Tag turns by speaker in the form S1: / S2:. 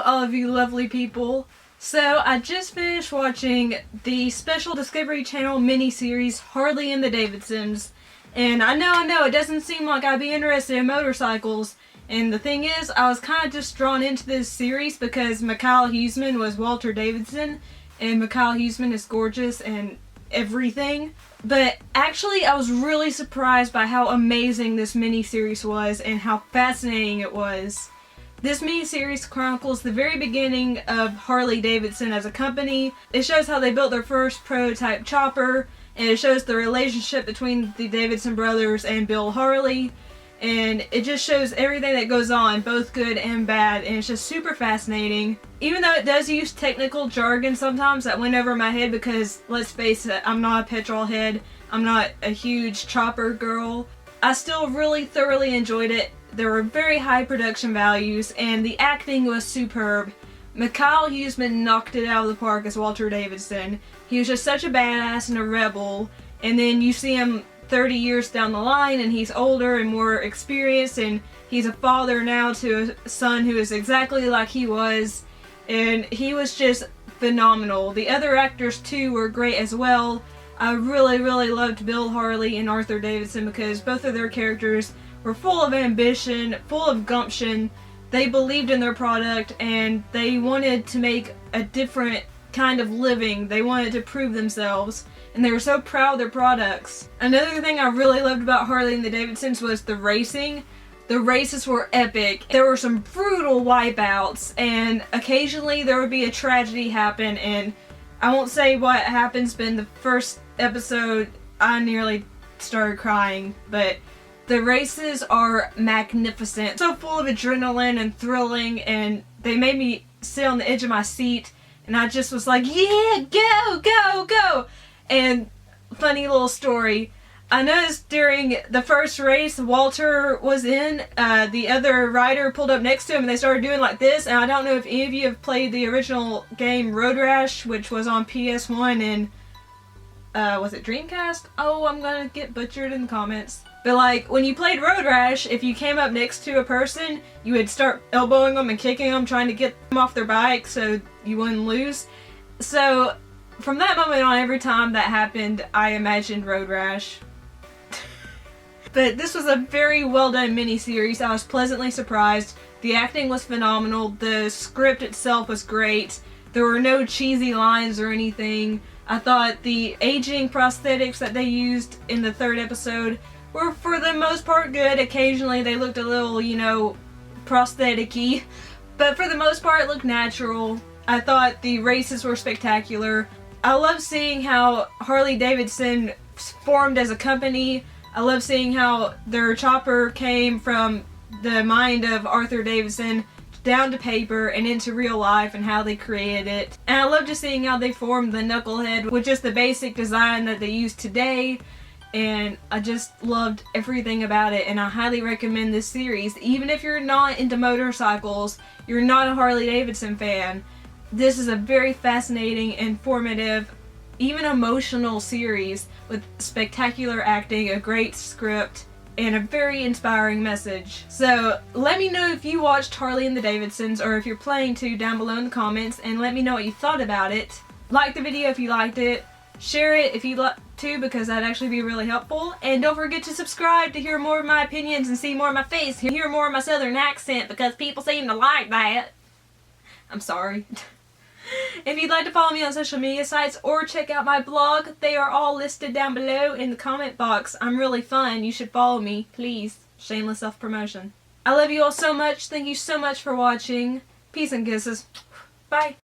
S1: all of you lovely people. So I just finished watching the special Discovery Channel miniseries Harley and the Davidsons. And I know, it doesn't seem like I'd be interested in motorcycles. And the thing is, I was kind of just drawn into this series because Mikhail Huseman was Walter Davidson. And Mikhail Huseman is gorgeous and everything. But actually, I was really surprised by how amazing this miniseries was and how fascinating it was. This miniseries chronicles the very beginning of Harley Davidson as a company. It shows how they built their first prototype chopper, and it shows the relationship between the Davidson brothers and Bill Harley. And it just shows everything that goes on, both good and bad, and it's just super fascinating. Even though it does use technical jargon sometimes that went over my head because, let's face it, I'm not a petrol head, I'm not a huge chopper girl, I still really thoroughly enjoyed it. There were very high production values, and the acting was superb. Mikhail Huseman knocked it out of the park as Walter Davidson. He was just such a badass and a rebel, and then you see him 30 years down the line and he's older and more experienced, and he's a father now to a son who is exactly like he was, and he was just phenomenal. The other actors too were great as well. I really loved Bill Harley and Arthur Davidson because both of their characters were full of ambition, full of gumption. They believed in their product and they wanted to make a different kind of living. They wanted to prove themselves, and they were so proud of their products. Another thing I really loved about Harley and the Davidsons was the racing. The races were epic. There were some brutal wipeouts, and occasionally there would be a tragedy happen, and I won't say what happens, but in the first episode I nearly started crying, but the races are magnificent. So full of adrenaline and thrilling, and they made me sit on the edge of my seat, and I just was like, yeah, go! And funny little story, I noticed during the first race Walter was in, the other rider pulled up next to him and they started doing like this, and I don't know if any of you have played the original game Road Rash, which was on PS1 and was it Dreamcast? Oh, I'm gonna get butchered in the comments. But like, when you played Road Rash, if you came up next to a person, you would start elbowing them and kicking them, trying to get them off their bike so you wouldn't lose. So from that moment on, every time that happened, I imagined Road Rash. But this was a very well done miniseries. I was pleasantly surprised. The acting was phenomenal. The script itself was great. There were no cheesy lines or anything. I thought the aging prosthetics that they used in the third episode were for the most part good. Occasionally they looked a little, prosthetic-y, but for the most part it looked natural. I thought the races were spectacular. I love seeing how Harley Davidson formed as a company. I love seeing how their chopper came from the mind of Arthur Davidson down to paper and into real life and how they created it. And I love just seeing how they formed the knucklehead with just the basic design that they use today. And I just loved everything about it, and I highly recommend this series. Even if you're not into motorcycles, you're not a Harley Davidson fan, this is a very fascinating, informative, even emotional series with spectacular acting, a great script, and a very inspiring message. So let me know if you watched Harley and the Davidsons, or if you're planning to, down below in the comments, and let me know what you thought about it. Like the video if you liked it. Share it if you'd like to, because that'd actually be really helpful. And don't forget to subscribe to hear more of my opinions and see more of my face, hear more of my southern accent, because people seem to like that. I'm sorry. If you'd like to follow me on social media sites or check out my blog, they are all listed down below in the comment box. I'm really fun. You should follow me, please. Shameless self-promotion. I love you all so much. Thank you so much for watching. Peace and kisses. Bye.